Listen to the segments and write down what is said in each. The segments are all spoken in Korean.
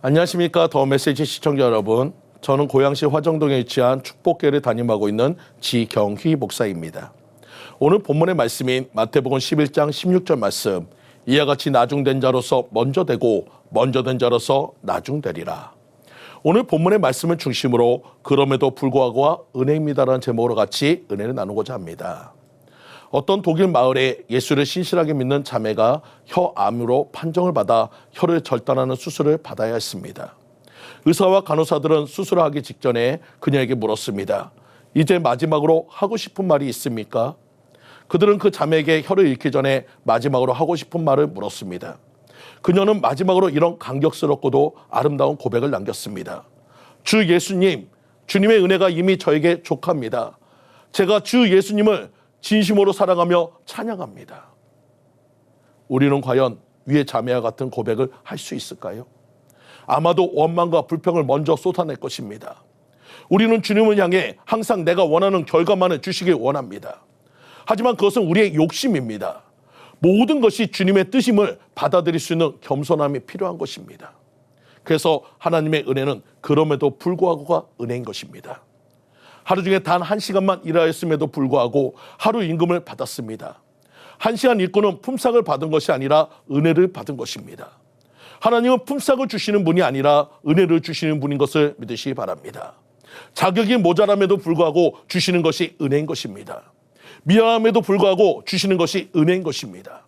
안녕하십니까. 더 메시지 시청자 여러분. 저는 고양시 화정동에 위치한 축복교회를 담임하고 있는 지경휘 목사입니다. 오늘 본문의 말씀인 마태복음 11장 16절 말씀, 이와 같이 나중된 자로서 먼저 되고 먼저 된 자로서 나중되리라. 오늘 본문의 말씀을 중심으로 그럼에도 불구하고와 은혜입니다라는 제목으로 같이 은혜를 나누고자 합니다. 어떤 독일 마을에 예수를 신실하게 믿는 자매가 혀암으로 판정을 받아 혀를 절단하는 수술을 받아야 했습니다. 의사와 간호사들은 수술을 하기 직전에 그녀에게 물었습니다. 이제 마지막으로 하고 싶은 말이 있습니까? 그들은 그 자매에게 혀를 잃기 전에 마지막으로 하고 싶은 말을 물었습니다. 그녀는 마지막으로 이런 감격스럽고도 아름다운 고백을 남겼습니다. 주 예수님, 주님의 은혜가 이미 저에게 족합니다. 제가 주 예수님을 진심으로 사랑하며 찬양합니다. 우리는 과연 위의 자매와 같은 고백을 할 수 있을까요? 아마도 원망과 불평을 먼저 쏟아낼 것입니다. 우리는 주님을 향해 항상 내가 원하는 결과만을 주시길 원합니다. 하지만 그것은 우리의 욕심입니다. 모든 것이 주님의 뜻임을 받아들일 수 있는 겸손함이 필요한 것입니다. 그래서 하나님의 은혜는 그럼에도 불구하고가 은혜인 것입니다. 하루 중에 단 1시간만 일하였음에도 불구하고 하루 임금을 받았습니다. 1시간 일꾼은 품삯을 받은 것이 아니라 은혜를 받은 것입니다. 하나님은 품삯을 주시는 분이 아니라 은혜를 주시는 분인 것을 믿으시기 바랍니다. 자격이 모자람에도 불구하고 주시는 것이 은혜인 것입니다. 미안함에도 불구하고 주시는 것이 은혜인 것입니다.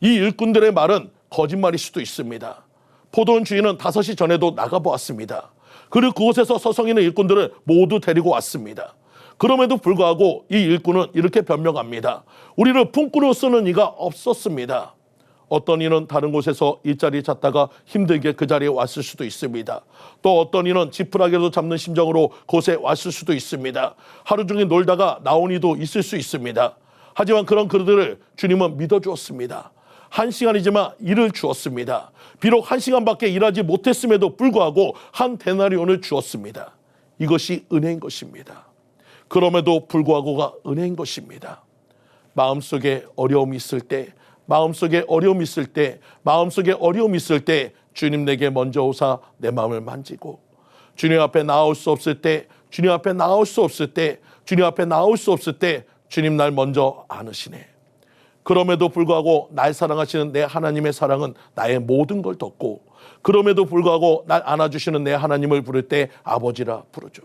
이 일꾼들의 말은 거짓말일 수도 있습니다. 포도원 주인은 5시 전에도 나가보았습니다. 그리고 그곳에서 서성이는 일꾼들을 모두 데리고 왔습니다. 그럼에도 불구하고 이 일꾼은 이렇게 변명합니다. 우리를 품꾼으로 쓰는 이가 없었습니다. 어떤 이는 다른 곳에서 일자리에 잤다가 힘들게 그 자리에 왔을 수도 있습니다. 또 어떤 이는 지푸라기라도 잡는 심정으로 곳에 왔을 수도 있습니다. 하루 종일 놀다가 나온 이도 있을 수 있습니다. 하지만 그런 그들을 주님은 믿어주었습니다. 1시간이지만 일을 주었습니다. 비록 1시간밖에 일하지 못했음에도 불구하고 한 데나리온을 주었습니다. 이것이 은혜인 것입니다. 그럼에도 불구하고가 은혜인 것입니다. 마음속에 어려움이 있을 때, 마음속에 어려움이 있을 때, 마음속에 어려움이 있을 때 주님 내게 먼저 오사 내 마음을 만지고, 주님 앞에 나올 수 없을 때, 주님 앞에 나올 수 없을 때, 주님 앞에 나올 수 없을 때 주님 날 먼저 안으시네. 그럼에도 불구하고 날 사랑하시는 내 하나님의 사랑은 나의 모든 걸 덮고, 그럼에도 불구하고 날 안아주시는 내 하나님을 부를 때 아버지라 부르죠.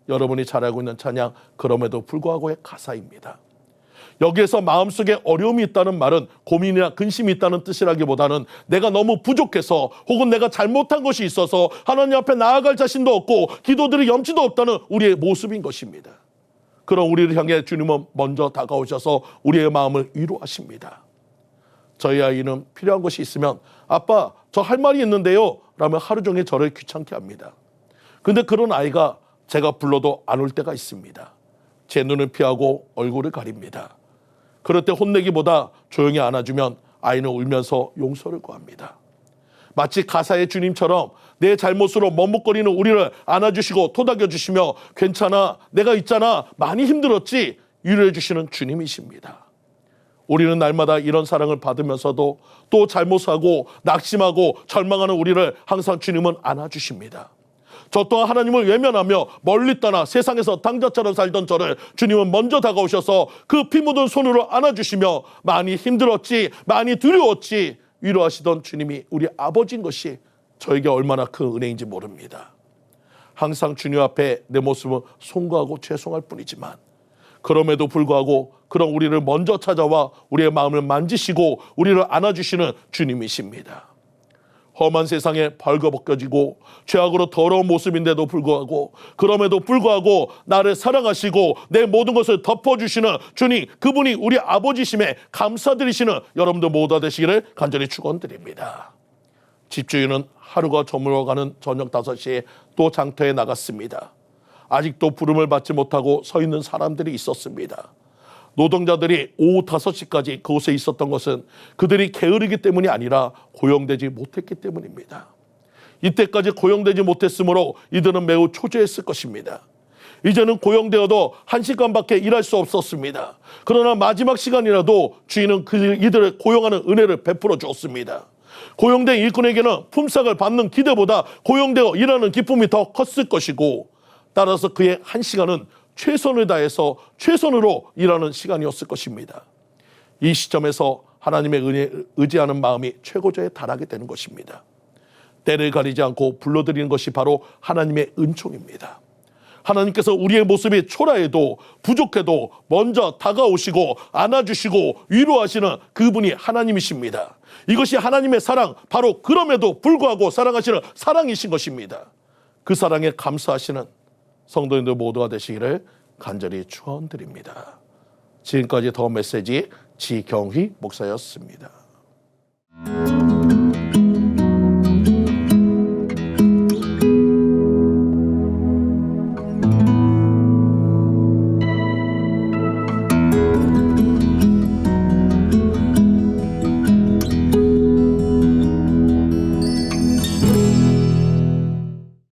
여러분이 잘 알고 있는 찬양 그럼에도 불구하고의 가사입니다. 여기에서 마음속에 어려움이 있다는 말은 고민이나 근심이 있다는 뜻이라기보다는 내가 너무 부족해서 혹은 내가 잘못한 것이 있어서 하나님 앞에 나아갈 자신도 없고 기도드릴 염치도 없다는 우리의 모습인 것입니다. 그런 우리를 향해 주님은 먼저 다가오셔서 우리의 마음을 위로하십니다. 저희 아이는 필요한 것이 있으면 아빠 저 할 말이 있는데요 라며 하루 종일 저를 귀찮게 합니다. 근데 그런 아이가 제가 불러도 안 올 때가 있습니다. 제 눈을 피하고 얼굴을 가립니다. 그럴 때 혼내기보다 조용히 안아주면 아이는 울면서 용서를 구합니다. 마치 가사의 주님처럼 내 잘못으로 머뭇거리는 우리를 안아주시고 토닥여주시며 괜찮아, 내가 있잖아, 많이 힘들었지 위로해 주시는 주님이십니다. 우리는 날마다 이런 사랑을 받으면서도 또 잘못하고 낙심하고 절망하는 우리를 항상 주님은 안아주십니다. 저 또한 하나님을 외면하며 멀리 떠나 세상에서 당자처럼 살던 저를 주님은 먼저 다가오셔서 그 피 묻은 손으로 안아주시며 많이 힘들었지, 많이 두려웠지 위로하시던 주님이 우리 아버지인 것이 저에게 얼마나 큰 은혜인지 모릅니다. 항상 주님 앞에 내 모습은 송구하고 죄송할 뿐이지만 그럼에도 불구하고 그런 우리를 먼저 찾아와 우리의 마음을 만지시고 우리를 안아주시는 주님이십니다. 험한 세상에 벌거벗겨지고 죄악으로 더러운 모습인데도 불구하고 그럼에도 불구하고 나를 사랑하시고 내 모든 것을 덮어주시는 주님, 그분이 우리 아버지심에 감사드리시는 여러분들 모두 되시기를 간절히 축원드립니다. 집주인은 하루가 저물어가는 저녁 5시에 또 장터에 나갔습니다. 아직도 부름을 받지 못하고 서 있는 사람들이 있었습니다. 노동자들이 오후 5시까지 그곳에 있었던 것은 그들이 게으르기 때문이 아니라 고용되지 못했기 때문입니다. 이때까지 고용되지 못했으므로 이들은 매우 초조했을 것입니다. 이제는 고용되어도 1시간밖에 일할 수 없었습니다. 그러나 마지막 시간이라도 주인은 이들을 고용하는 은혜를 베풀어 주었습니다. 고용된 일꾼에게는 품삯을 받는 기대보다 고용되어 일하는 기쁨이 더 컸을 것이고, 따라서 그의 한 시간은 최선을 다해서 최선으로 일하는 시간이었을 것입니다. 이 시점에서 하나님의 은혜에 의지하는 마음이 최고조에 달하게 되는 것입니다. 때를 가리지 않고 불러들이는 것이 바로 하나님의 은총입니다. 하나님께서 우리의 모습이 초라해도 부족해도 먼저 다가오시고 안아주시고 위로하시는 그분이 하나님이십니다. 이것이 하나님의 사랑, 바로 그럼에도 불구하고 사랑하시는 사랑이신 것입니다. 그 사랑에 감사하시는 성도님들 모두가 되시기를 간절히 축원드립니다. 지금까지 더 메시지 지경휘 목사였습니다.